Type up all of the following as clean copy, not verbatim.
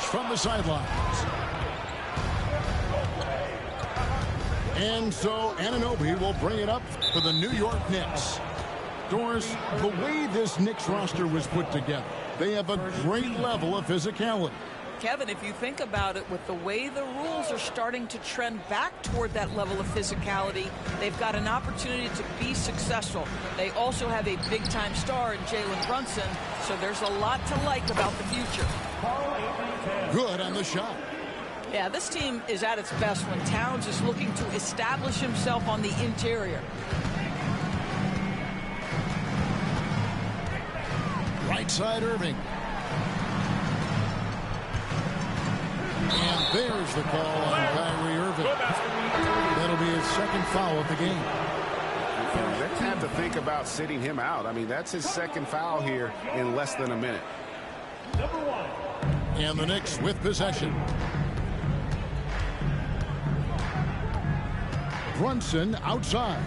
from the sidelines. And so Anunoby will bring it up for the New York Knicks. Doris, the way this Knicks roster was put together, they have a great level of physicality. Kevin, if you think about it, with the way the rules are starting to trend back toward that level of physicality, they've got an opportunity to be successful. They also have a big-time star in Jalen Brunson, so there's a lot to like about the future. Good on the shot. Yeah, this team is at its best when Towns is looking to establish himself on the interior. Right side, Irving. And there's the call on Kyrie Irving. That'll be his second foul of the game. They're going to have to think about sitting him out. I mean, that's his second foul here in less than a minute. And the Knicks with possession. Brunson outside.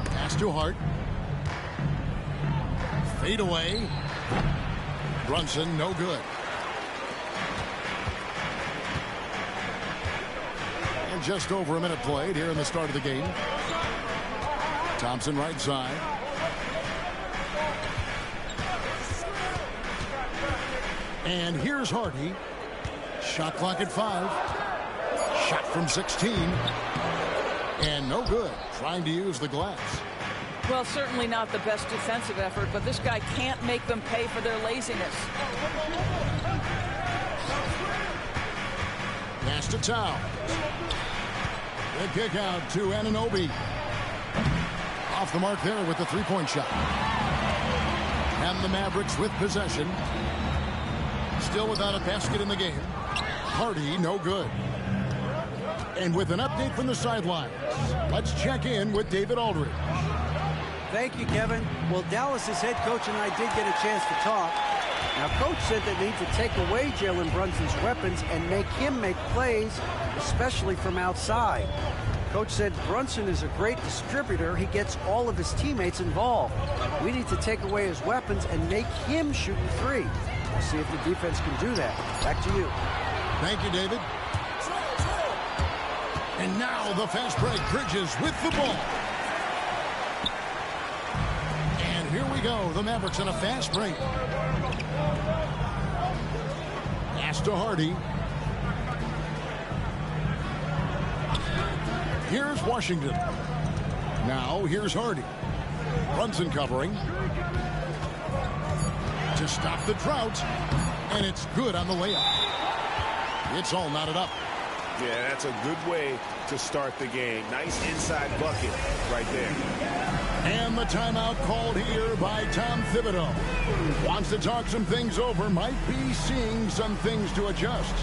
Pass to Hart. Fade away. Brunson, no good. And just over a minute played here in the start of the game. Thompson right side. And here's Hardy. Shot clock at 5. Shot from 16. And no good. Trying to use the glass. Well, certainly not the best defensive effort, but this guy can't make them pay for their laziness. Pass to Towns. The kick out to Anunoby. Off the mark there with the three-point shot. And the Mavericks with possession. Still without a basket in the game. Hardy, no good. And with an update from the sidelines, let's check in with David Aldridge. Thank you, Kevin. Well, Dallas's head coach and I did get a chance to talk. Now, Coach said they need to take away Jalen Brunson's weapons and make him make plays, especially from outside. Coach said Brunson is a great distributor. He gets all of his teammates involved. We need to take away his weapons and make him shoot the three. We'll see if the defense can do that. Back to you. Thank you, David. And now the fast break. Bridges with the ball. And here we go. The Mavericks in a fast break. Pass to Hardy. Here's Washington. Now here's Hardy. Brunson covering. To stop the drought. And it's good on the layup. It's all knotted up. Yeah, that's a good way to start the game. Nice inside bucket right there. And the timeout called here by Tom Thibodeau. Wants to talk some things over. Might be seeing some things to adjust.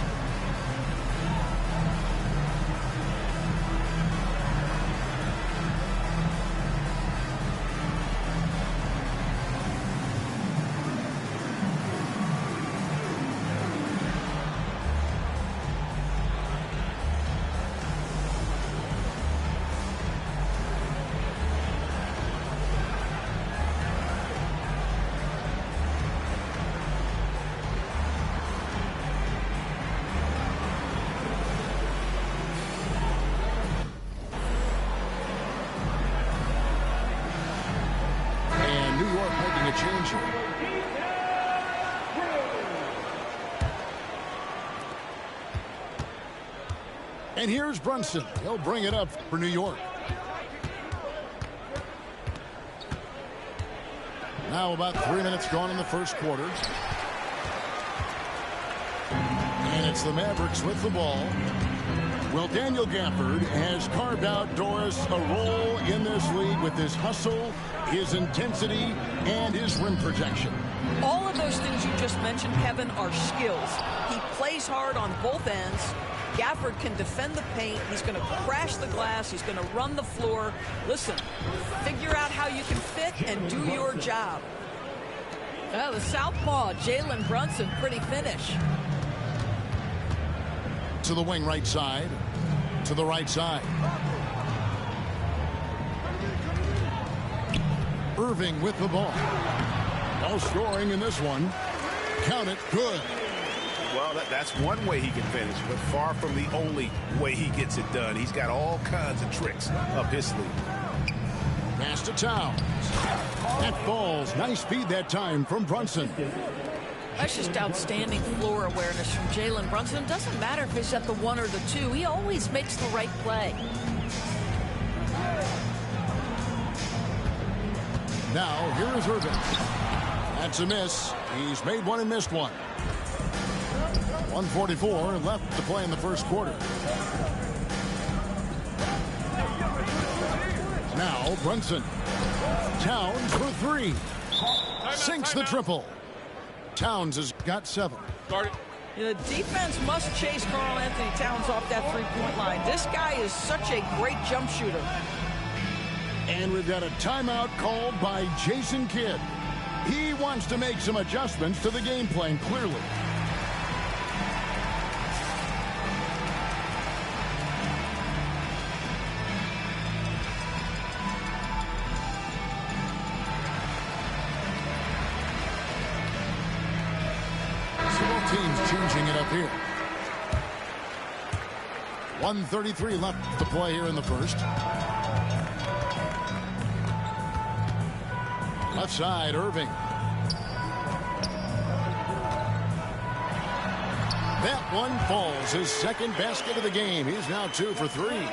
And here's Brunson. He'll bring it up for New York. Now about 3 minutes gone in the first quarter. And it's the Mavericks with the ball. Well, Daniel Gafford has carved out Doris a role in this league with his hustle, his intensity, and his rim protection. All of those things you just mentioned, Kevin, are skills. He plays hard on both ends. Gafford can defend the paint. He's going to crash the glass. He's going to run the floor. Listen, figure out how you can fit and do your job. Well, the southpaw, Jalen Brunson, pretty finish. To the wing right side. To the right side. Irving with the ball. No scoring in this one. Count it. Good. Well, that's one way he can finish, but far from the only way he gets it done. He's got all kinds of tricks up his sleeve. Pass to Towns. That falls. Nice feed that time from Brunson. That's just outstanding floor awareness from Jalen Brunson. It doesn't matter if he's at the 1 or the 2. He always makes the right play. Now, here is Irving. That's a miss. He's made one and missed one. 1:44 left to play in the first quarter. Now, Brunson. Towns for 3. Sinks the triple. Towns has got 7. The defense must chase Karl Anthony Towns off that three-point line. This guy is such a great jump shooter. And we've got a timeout called by Jason Kidd. He wants to make some adjustments to the game plan, clearly. Teams changing it up here. 1:33 left to play here in the first. Left side, Irving. That one falls. His second basket of the game. He's now 2 for 3.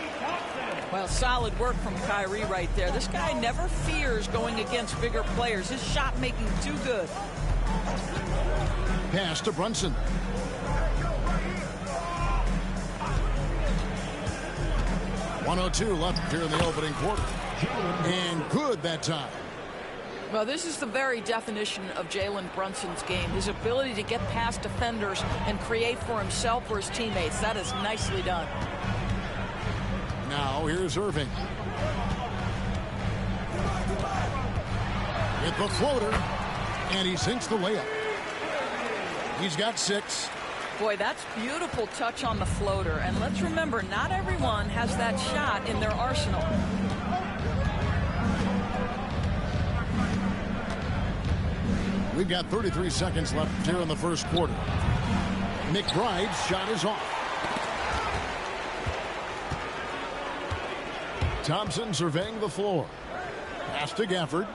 Well, solid work from Kyrie right there. This guy never fears going against bigger players. His shot making too good. Pass to Brunson. 1:02 left here in the opening quarter. And good that time. Well, this is the very definition of Jalen Brunson's game. His ability to get past defenders and create for himself or his teammates. That is nicely done. Now here's Irving. With the floater. And he sinks the layup. He's got 6. Boy, that's beautiful touch on the floater. And let's remember, not everyone has that shot in their arsenal. We've got 33 seconds left here in the first quarter. McBride's shot is off. Thompson surveying the floor. Pass to Gafford.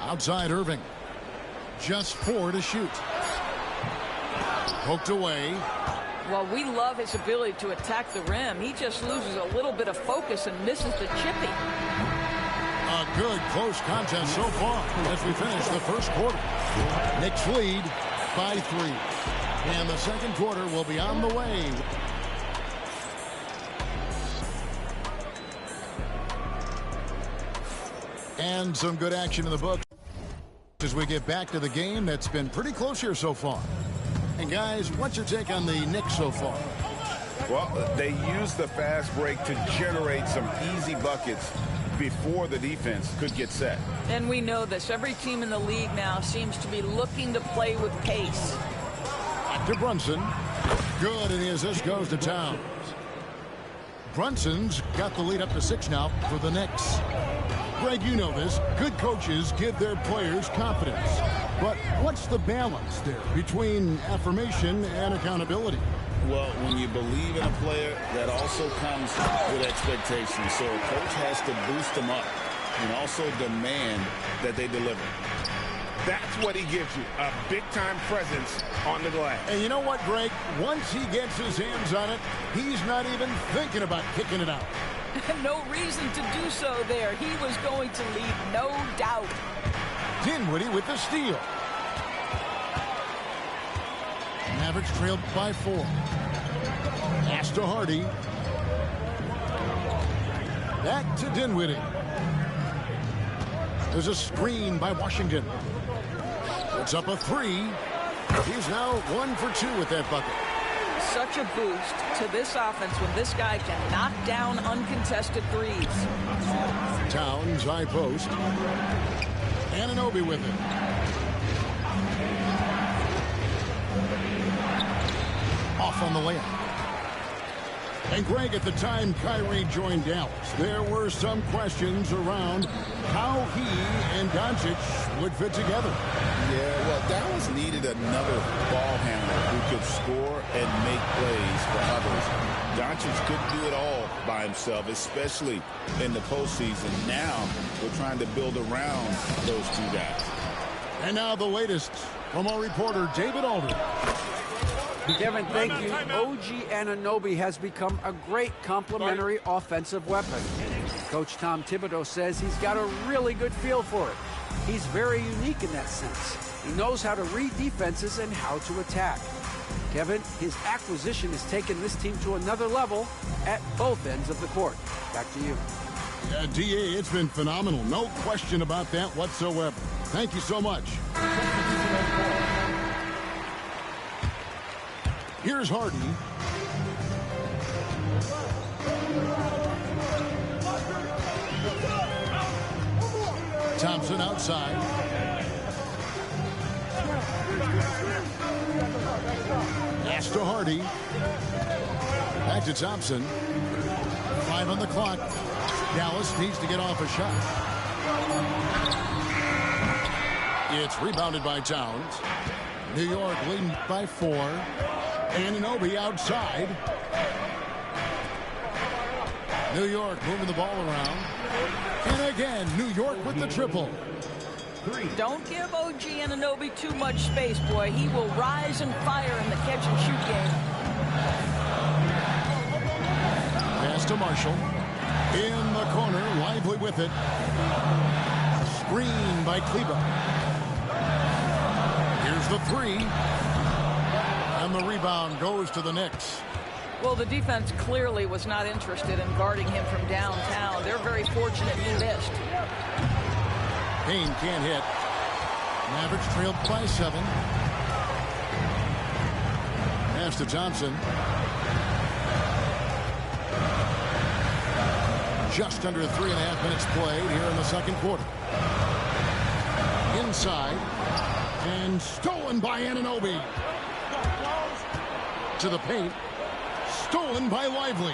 Outside Irving. Just 4 to shoot. Poked away. Well, we love his ability to attack the rim. He just loses a little bit of focus and misses the chippy. A good close contest so far as we finish the first quarter. Knicks lead by 3. And the second quarter will be on the way. And some good action in the book as we get back to the game that's been pretty close here so far. And guys, what's your take on the Knicks so far? Well, they used the fast break to generate some easy buckets before the defense could get set. And we know this. Every team in the league now seems to be looking to play with pace. Back to Brunson. Good, and his assist goes to Towns. Brunson's got the lead up to 6 now for the Knicks. Greg, you know this. Good coaches give their players confidence. But what's the balance there between affirmation and accountability? Well, when you believe in a player, that also comes with expectations. So a coach has to boost them up and also demand that they deliver. That's what he gives you, a big-time presence on the glass. And you know what, Greg? Once he gets his hands on it, he's not even thinking about kicking it out. No reason to do so there. He was going to lead, no doubt. Dinwiddie with the steal. Mavericks trailed by 4. Pass to Hardy. Back to Dinwiddie. There's a screen by Washington. It's up a 3. He's now 1 for 2 with that bucket. Such a boost to this offense when this guy can knock down uncontested threes. Towns, high post. Anunoby with it. Off on the layup. And Greg, at the time Kyrie joined Dallas, there were some questions around how he and Doncic would fit together. Yeah, well, Dallas needed another ball handler who could score and make plays for others. Doncic couldn't do it all by himself, especially in the postseason. Now we're trying to build around those two guys. And now the latest from our reporter, David Aldridge. Kevin, thank you. OG Anunoby has become a great complementary offensive weapon. Coach Tom Thibodeau says he's got a really good feel for it. He's very unique in that sense. He knows how to read defenses and how to attack. Kevin, his acquisition has taken this team to another level at both ends of the court. Back to you. DA, it's been phenomenal. No question about that whatsoever. Thank you so much. Here's Harden. Thompson outside. Pass to Hardy. Back to Thompson. 5 on the clock. Dallas needs to get off a shot. It's rebounded by Towns. New York leading by 4. Anunoby outside. New York moving the ball around. And again, New York with the triple. Don't give OG Anunoby too much space, boy. He will rise and fire in the catch-and-shoot game. Pass to Marshall. In the corner, Lively with it. Screen by Kleba. Here's the 3. And the rebound goes to the Knicks. Well, the defense clearly was not interested in guarding him from downtown. They're very fortunate he missed. Payne can't hit. Mavericks trailed by 7. Pass to Thompson. Just under 3.5 minutes played here in the second quarter. Inside. And stolen by Anunoby. To the paint. Stolen by Lively.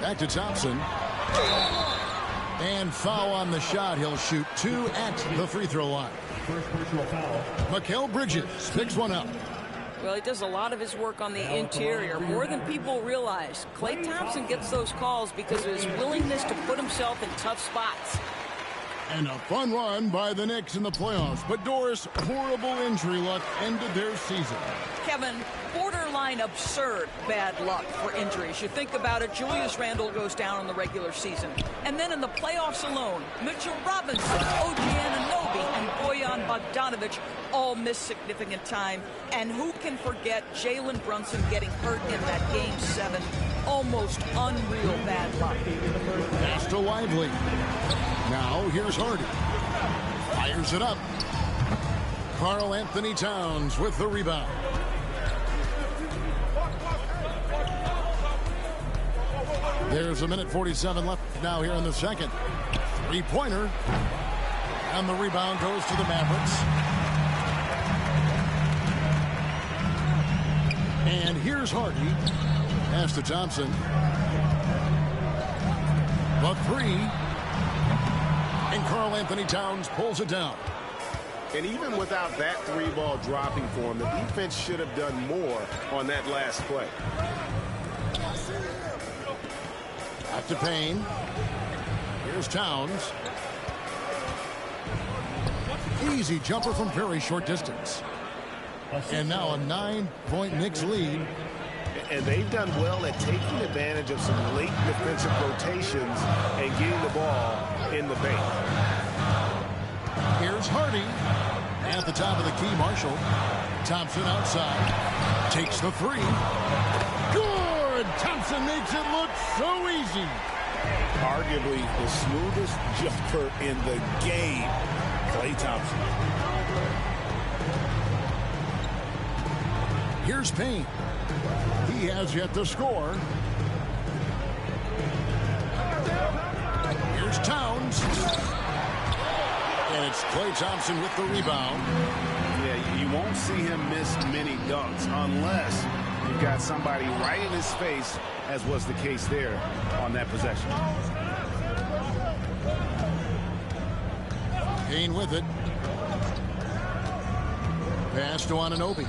Back to Thompson. And foul on the shot. He'll shoot 2 at the free throw line. Mikal Bridges picks one up. Well, he does a lot of his work on the interior, more than people realize. Klay Thompson gets those calls because of his willingness to put himself in tough spots. And a fun run by the Knicks in the playoffs. But Doris, horrible injury luck ended their season. Kevin, borderline absurd bad luck for injuries. You think about it, Julius Randle goes down in the regular season. And then in the playoffs alone, Mitchell Robinson, OG Anunoby, and Bojan Bogdanovic all miss significant time. And who can forget Jalen Brunson getting hurt in that Game 7? Almost unreal bad luck. Pass to Lively. Now here's Hardy. Fires it up. Karl Anthony Towns with the rebound. There's 1:47 left now here in the second. 3-pointer. And the rebound goes to the Mavericks. And here's Hardy. Pass to Thompson. The 3. And Karl Anthony Towns pulls it down. And even without that 3-ball dropping for him, the defense should have done more on that last play. Back to Payne. Here's Towns. Easy jumper from very short distance. And now a 9-point Knicks lead. And they've done well at taking advantage of some late defensive rotations and getting the ball in the paint. Here's Hardy. At the top of the key, Marshall. Thompson outside. Takes the 3. Good! Thompson makes it look so easy. Arguably the smoothest jumper in the game, Klay Thompson. Here's Payne. He has yet to score. Here's Towns. And it's Klay Thompson with the rebound. Yeah, you won't see him miss many dunks unless you've got somebody right in his face, as was the case there on that possession. Kane with it. Pass to Anunoby.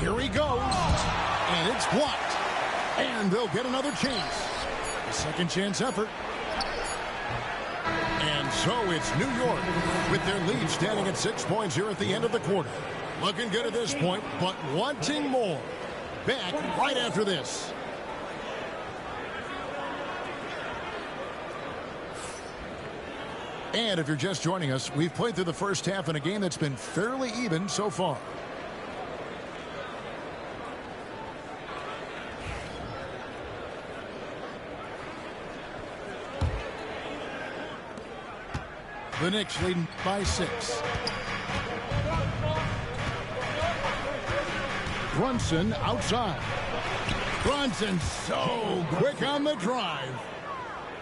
Here he goes. And it's blocked. And they'll get another chance. A second chance effort. And so it's New York with their lead standing at 6 points here at the end of the quarter. Looking good at this point, but wanting more. Back right after this. And if you're just joining us, we've played through the first half in a game that's been fairly even so far. The Knicks leading by 6. Brunson outside. Brunson so quick on the drive.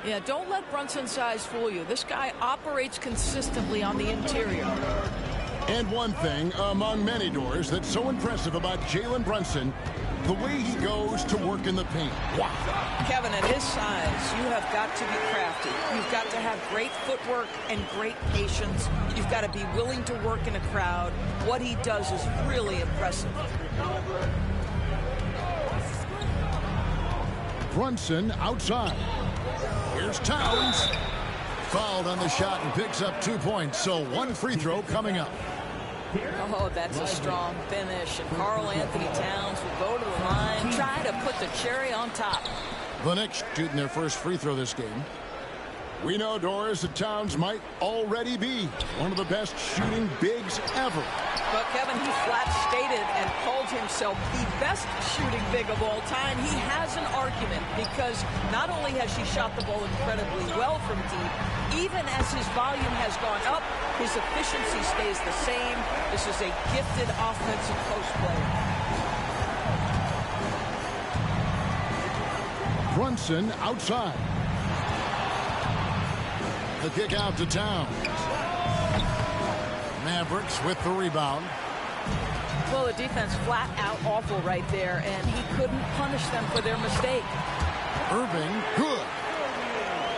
Yeah, don't let Brunson's size fool you. This guy operates consistently on the interior. And one thing among many, Doors, that's so impressive about Jalen Brunson, the way he goes to work in the paint. Wow. Kevin, at his size, you have got to be crafty. You've got to have great footwork and great patience. You've got to be willing to work in a crowd. What he does is really impressive. Brunson outside. Here's Towns. Fouled on the shot and picks up 2 points. So one free throw coming up. Oh, that's a strong finish. And Karl Anthony Towns will go to the line, try to put the cherry on top. The Knicks shooting their first free throw this game. We know, Doris, that Towns might already be one of the best shooting bigs ever. But Kevin, he flat stated and called himself the best shooting big of all time. He has an argument because not only has he shot the ball incredibly well from deep, even as his volume has gone up, his efficiency stays the same. This is a gifted offensive post player. Brunson outside. The kick out to Towns. Mavericks with the rebound. Well, the defense flat out awful right there, and he couldn't punish them for their mistake. Irving, good.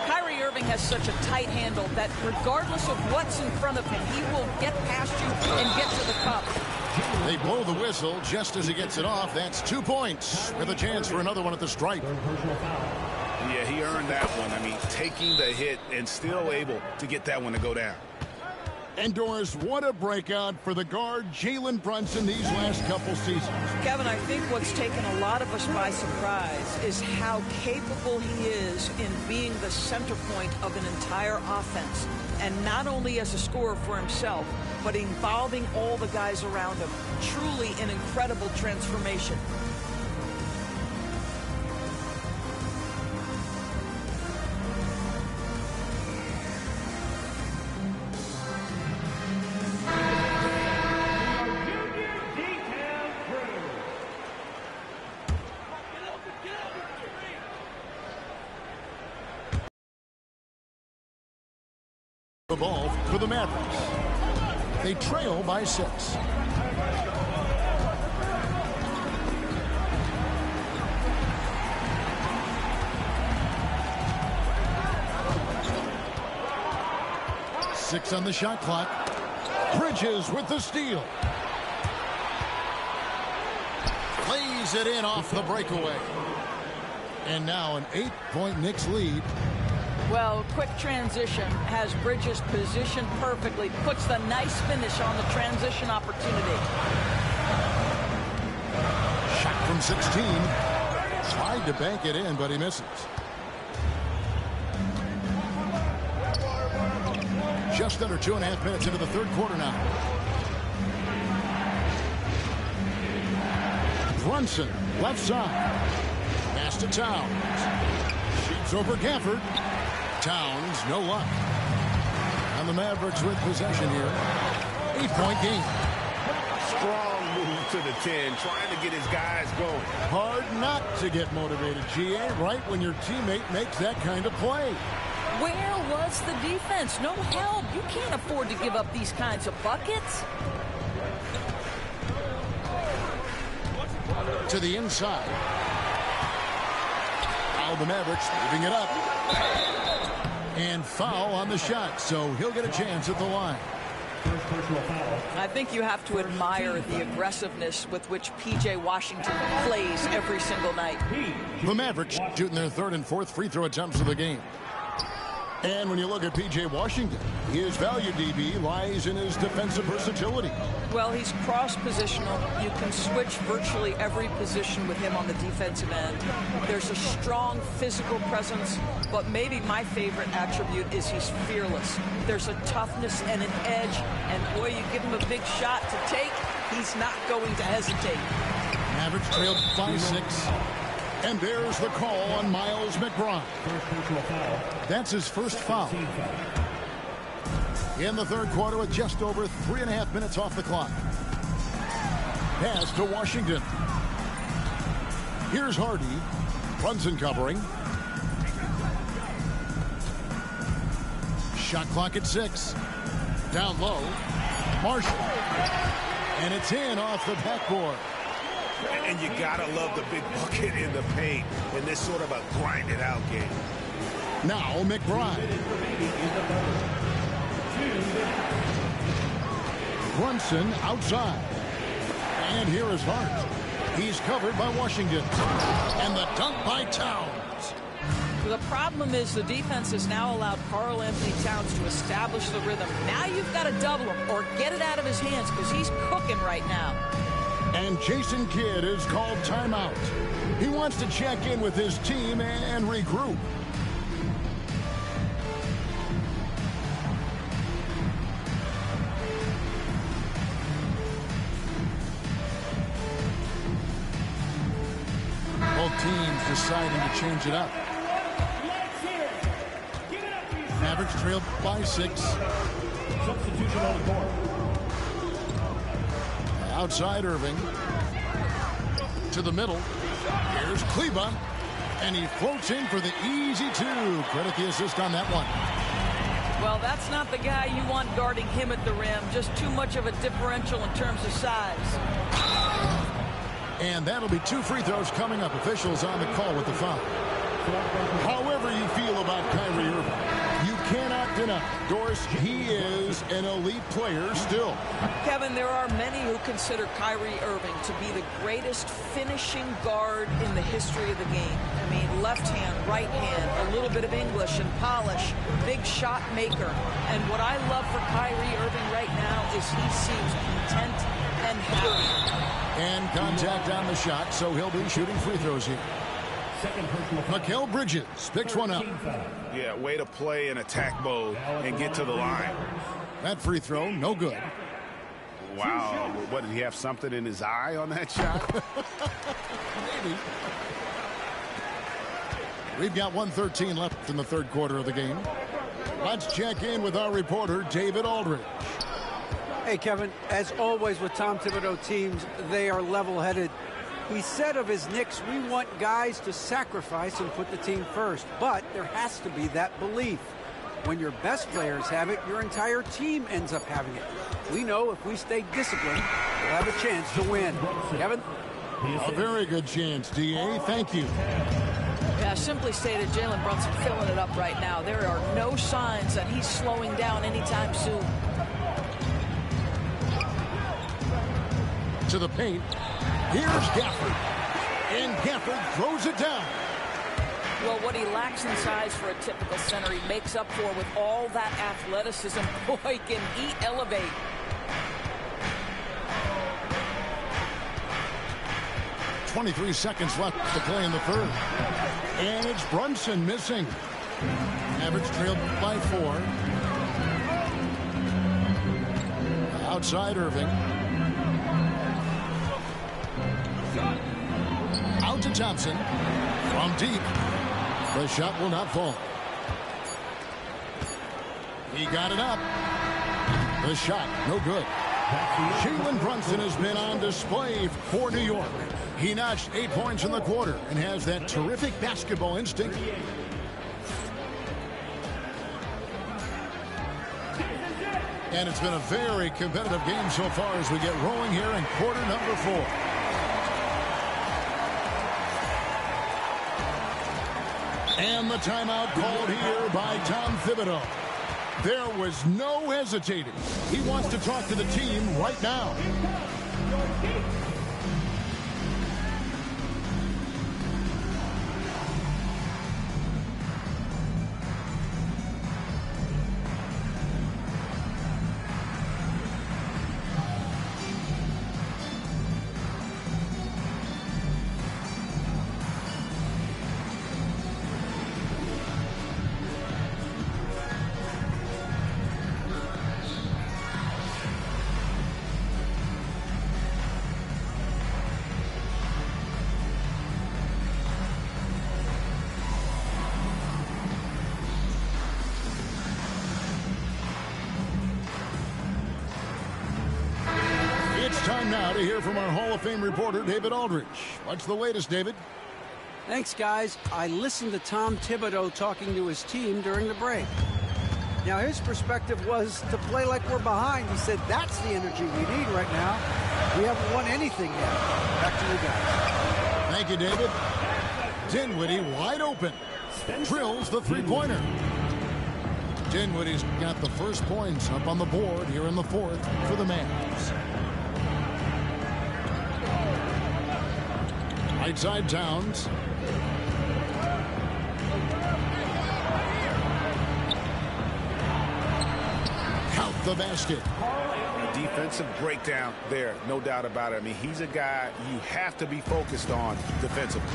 Kyrie Irving has such a tight handle that regardless of what's in front of him, he will get past you and get to the cup. They blow the whistle just as he gets it off. That's 2 points with a chance for another one at the stripe. Yeah, he earned that one. I mean, taking the hit and still able to get that one to go down. And Doris, what a breakout for the guard Jalen Brunson these last couple seasons. Kevin, I think what's taken a lot of us by surprise is how capable he is in being the center point of an entire offense. And not only as a scorer for himself, but involving all the guys around him. Truly an incredible transformation. The ball for the Mavericks. They trail by 6. Six on the shot clock. Bridges with the steal. Lays it in off the breakaway. And now an 8-point Knicks lead. Well, quick transition has Bridges positioned perfectly, puts the nice finish on the transition opportunity. Shot from 16. Tried to bank it in, but he misses. Just under 2.5 minutes into the third quarter now. Brunson, left side. Pass to Towns. Shoots over Gafford. Towns, no luck. And the Mavericks with possession here. 8-point game. Strong move to the 10, trying to get his guys going. Hard not to get motivated, GA, right when your teammate makes that kind of play. Where was the defense? No help. You can't afford to give up these kinds of buckets. To the inside. Now the Mavericks moving it up. And foul on the shot, so he'll get a chance at the line. I think you have to admire the aggressiveness with which P.J. Washington plays every single night. The Mavericks shooting their third and fourth free throw attempts of the game. And when you look at P.J. Washington, his value, DB, lies in his defensive versatility. Well, he's cross-positional. You can switch virtually every position with him on the defensive end. There's a strong physical presence, but maybe my favorite attribute is he's fearless. There's a toughness and an edge, and boy, you give him a big shot to take, he's not going to hesitate. Mavericks trailed by 6. And there's the call on Miles McBride. That's his first foul. In the third quarter with just over 3.5 minutes off the clock. Pass to Washington. Here's Hardy. Brunson covering. Shot clock at 6. Down low. Marshall. And it's in off the backboard. And you gotta love the big bucket in the paint in this sort of a grinded-out game. Now McBride. Brunson outside. And here is Hart. He's covered by Washington. And the dunk by Towns. The problem is the defense has now allowed Karl Anthony Towns to establish the rhythm. Now you've got to double him or get it out of his hands because he's cooking right now. And Jason Kidd is called timeout. He wants to check in with his team and regroup. Both teams deciding to change it up. Mavericks trailed by 6. Substitution on the court. Outside Irving. To the middle. Here's Kleba. And he floats in for the easy 2. Credit the assist on that one. Well, that's not the guy you want guarding him at the rim. Just too much of a differential in terms of size. And that'll be 2 free throws coming up. Officials on the call with the foul. However you feel about Kyrie Irving, you cannot deny, Doris, he is an elite player still. Kevin, there are many who consider Kyrie Irving to be the greatest finishing guard in the history of the game. I mean, left hand, right hand, a little bit of English and polish, big shot maker. And what I love for Kyrie Irving right now is he seems content and happy. And contact on the shot, so he'll be shooting free throws here. Mikal Bridges picks one up. Yeah, way to play in attack mode and get to the line. That free throw, no good. Wow, what, did he have something in his eye on that shot? Maybe. We've got 1:13 left in the third quarter of the game. Let's check in with our reporter, David Aldridge. Hey, Kevin, as always with Tom Thibodeau teams, they are level-headed. He said of his Knicks, we want guys to sacrifice and put the team first. But there has to be that belief. When your best players have it, your entire team ends up having it. We know if we stay disciplined, we'll have a chance to win. Kevin? A very good chance, D.A. Thank you. Yeah, simply stated, Jalen Brunson filling it up right now. There are no signs that he's slowing down anytime soon. To the paint. Here's Gafford. And Gafford throws it down. Well, what he lacks in size for a typical center, he makes up for with all that athleticism. Boy, can he elevate. .23 seconds left to play in the third. And it's Brunson missing. Mavericks trailed by 4. Outside Irving. Out to Thompson. From deep. The shot will not fall. He got it up. The shot, no good. Jalen Brunson has been on display for New York. He notched 8 points in the quarter and has that terrific basketball instinct. And it's been a very competitive game so far as we get rolling here in quarter number 4. And the timeout called here by Tom Thibodeau. There was no hesitating. He wants to talk to the team right now. Time now to hear from our Hall of Fame reporter, David Aldridge. What's the latest, David? Thanks, guys. I listened to Tom Thibodeau talking to his team during the break. Now, his perspective was to play like we're behind. He said that's the energy we need right now. We haven't won anything yet. Back to you guys. Thank you, David. Dinwiddie wide open. Drills the three-pointer. Dinwiddie's got the first points up on the board here in the 4th for the Mavs. Right side, Towns. Count the basket. Defensive breakdown there, no doubt about it. I mean, he's a guy you have to be focused on defensively.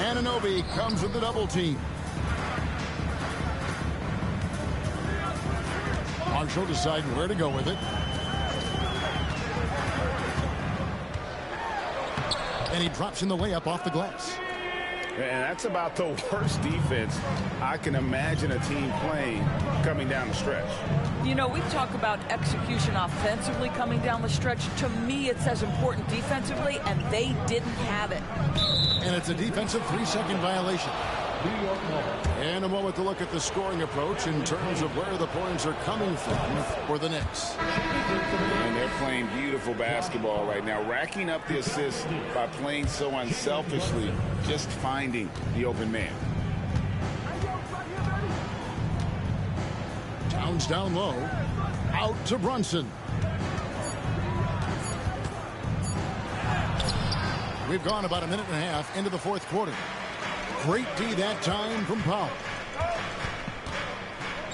Anunoby comes with the double team. Marshall deciding where to go with it. And he drops in the layup off the glass. And that's about the worst defense I can imagine a team playing coming down the stretch. You know, we talk about execution offensively coming down the stretch. To me, it's as important defensively, and they didn't have it. And it's a defensive 3-second violation. And a moment to look at the scoring approach in terms of where the points are coming from for the Knicks. And they're playing beautiful basketball right now, racking up the assists by playing so unselfishly, just finding the open man. Towns down low, out to Brunson. We've gone about a minute and a half into the 4th quarter. Great D that time from Powell.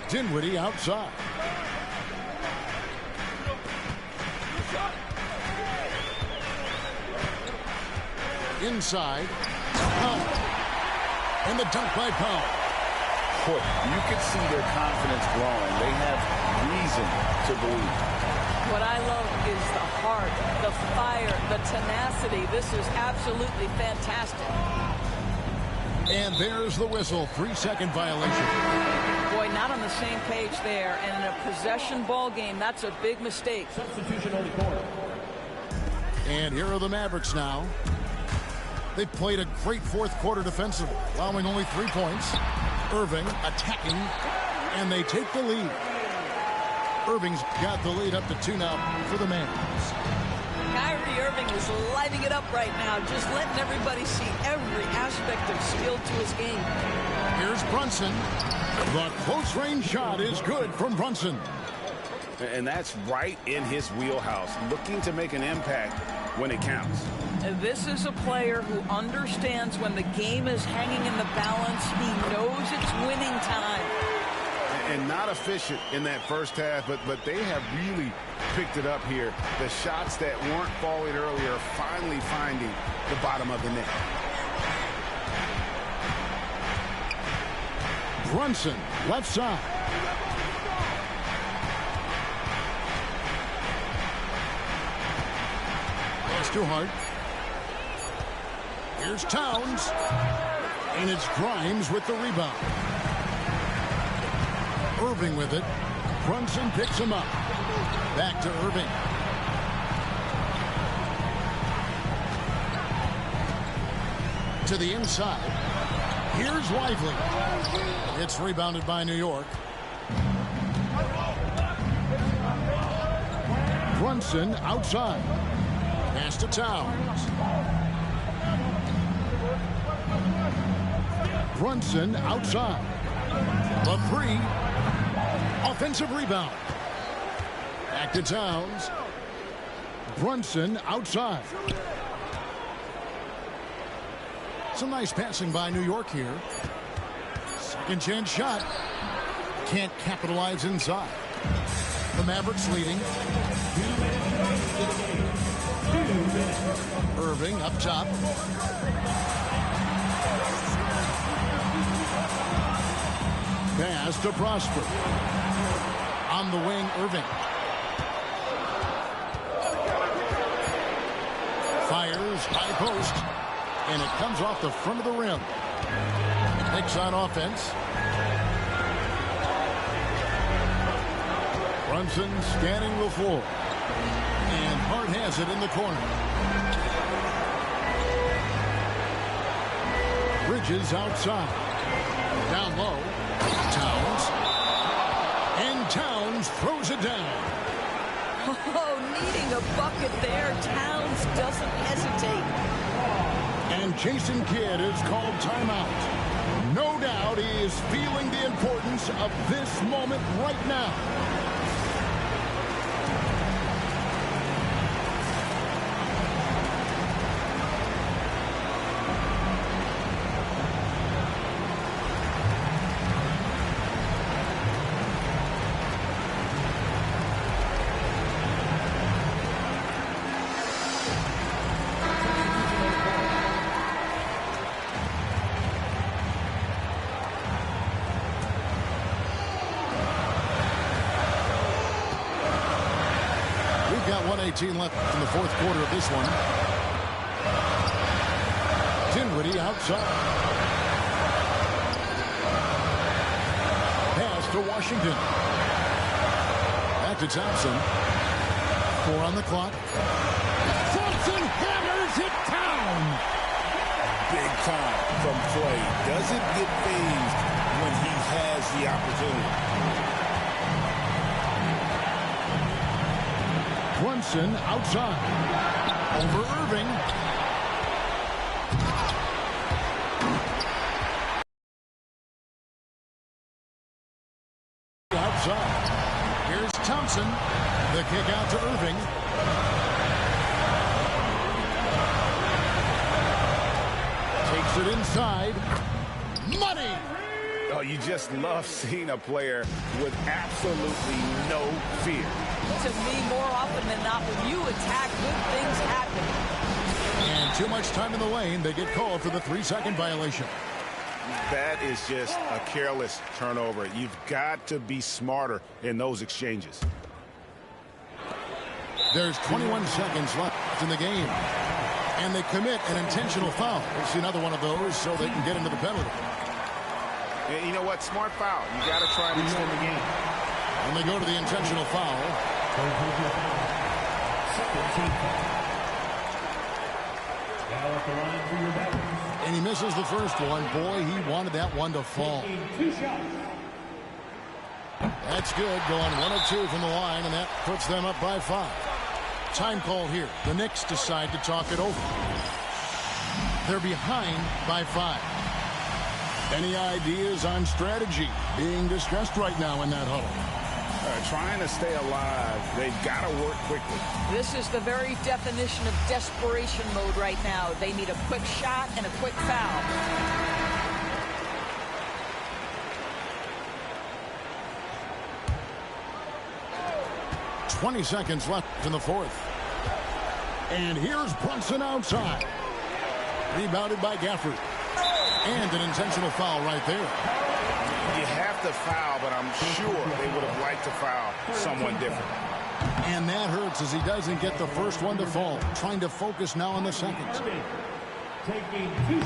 Dinwiddie outside. Inside. Powell. And the dunk by Powell. Boy, you can see their confidence growing. They have reason to believe. What I love is the heart, the fire, the tenacity. This is absolutely fantastic. And there's the whistle. 3-second violation. Boy, not on the same page there. And in a possession ball game, that's a big mistake. Substitution on the court. And here are the Mavericks now. They've played a great 4th quarter defensively, allowing only 3 points. Irving attacking, and they take the lead. Irving's got the lead up to 2 now for the Mavs. Kyrie Irving is lighting it up right now, just letting everybody see every aspect of skill to his game. Here's Brunson. The close-range shot is good from Brunson. And that's right in his wheelhouse, looking to make an impact when it counts. This is a player who understands when the game is hanging in the balance. He knows it's winning time. And not efficient in that first half, but they have really picked it up here. The shots that weren't falling earlier are finally finding the bottom of the net. Brunson, left side. It's too hard. Here's Towns. And it's Grimes with the rebound. Irving with it. Brunson picks him up. Back to Irving. To the inside. Here's Lively. It's rebounded by New York. Brunson outside. Pass to Towns. Brunson outside. The three. Offensive rebound. Back to Towns. Brunson outside. Some nice passing by New York here. Second chance shot. Can't capitalize inside. The Mavericks leading. Irving up top. Pass to Prosper. On the wing, Irving. Fires, high post. And it comes off the front of the rim. Knicks on offense. Brunson scanning the floor. And Hart has it in the corner. Bridges outside. Down low. Towns. And Towns throws it down. Oh, needing a bucket there. Towns doesn't hesitate. And Jason Kidd is called timeout. No doubt he is feeling the importance of this moment right now. Got 1:18 left in the fourth quarter of this one. Dinwiddie outside. Pass to Washington. Back to Thompson. 4 on the clock. Thompson hammers it down. Big time from Clay. Doesn't get phased when he has the opportunity. Brunson outside. Over Irving. Outside. Here's Thompson. The kick out to Irving. Takes it inside. Money. Oh, you just love seeing a player with absolutely no fear. To me, more often than not, when you attack, good things happen. And too much time in the lane. They get called for the 3-second violation. That is just a careless turnover. You've got to be smarter in those exchanges. There's 21 seconds left in the game. And they commit an intentional foul. We'll see another one of those so they can get into the penalty. And you know what? Smart foul. You got to try to extend the game. And they go to the intentional foul. And he misses the first one. Boy, he wanted that one to fall. That's good. Going 1 of 2 from the line, and that puts them up by 5. Time call here. The Knicks decide to talk it over. They're behind by 5. Any ideas on strategy? Being discussed right now in that huddle. Trying to stay alive. They've got to work quickly. This is the very definition of desperation mode right now. They need a quick shot and a quick foul. 20 seconds left in the fourth. And here's Brunson outside. Rebounded by Gafford. And an intentional foul right there. You have to foul, but I'm sure they would have liked to foul someone different. And that hurts as he doesn't get the first one to fall. Trying to focus now on the second.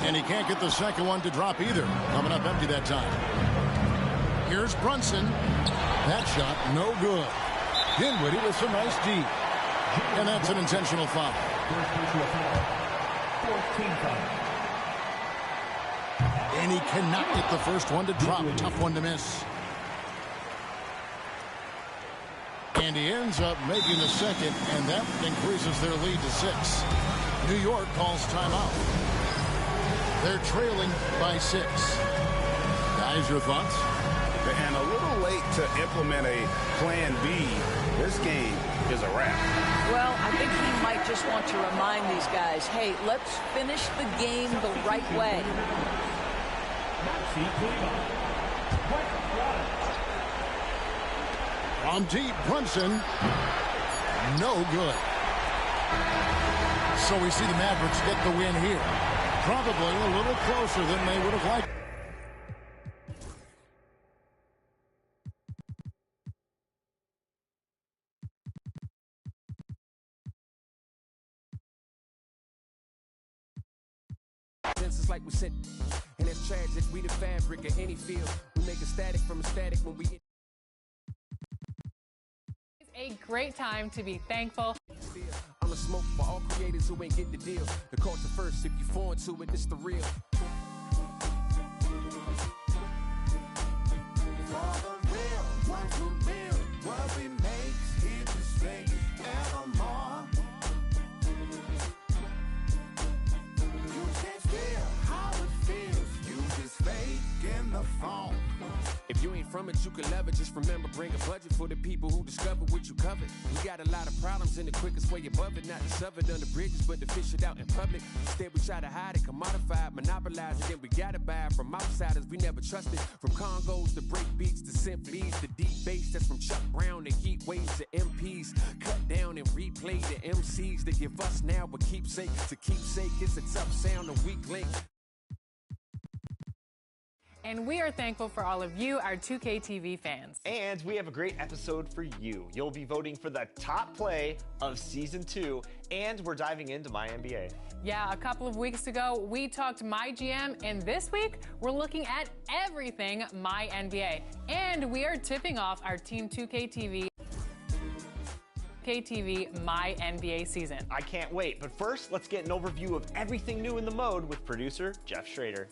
And he can't get the second one to drop either. Coming up empty that time. Here's Brunson. That shot, no good. Dinwiddie with some nice D. And that's an intentional foul. And he cannot get the first one to drop. Tough one to miss. And he ends up making the second, and that increases their lead to 6. New York calls timeout. They're trailing by 6. Guys, your thoughts? And a little late to implement a plan B. This game is a wrap. Well, I think he might just want to remind these guys, hey, let's finish the game the right way. From deep, Brunson. No good. So we see the Mavericks get the win here. Probably a little closer than they would have liked. It's like we sit, and it's tragic. We the fabric of any field. We make a static from a static when we. It's a great time to be thankful. I'm a smoke for all creators who ain't get the deal. The culture first, if you foreign to it, it's the real. For the real, ones who build what we make here to stay evermore. You can't feel how it feels. You just fake in the phone. If you ain't from it, you can love it. Just remember, bring a budget for the people who discover what you covered. We got a lot of problems, and the quickest way above it, not to shove it under bridges, but to fish it out in public. Instead, we try to hide it, commodify it, monopolize it, then we gotta buy it from outsiders we never trusted. From Congos to break beats to symphonies to deep bass, that's from Chuck Brown to heat waves to MPs. Cut down and replay the MCs that give us now, but keepsake to keepsake. It's a tough sound, a weak link. And we are thankful for all of you, our 2K TV fans. And we have a great episode for you. You'll be voting for the top play of Season 2, and we're diving into My NBA. Yeah, a couple of weeks ago, we talked My GM, and this week, we're looking at everything My NBA. And we are tipping off our Team 2K TV My NBA season. I can't wait, but first, let's get an overview of everything new in the mode with producer Jeff Schrader.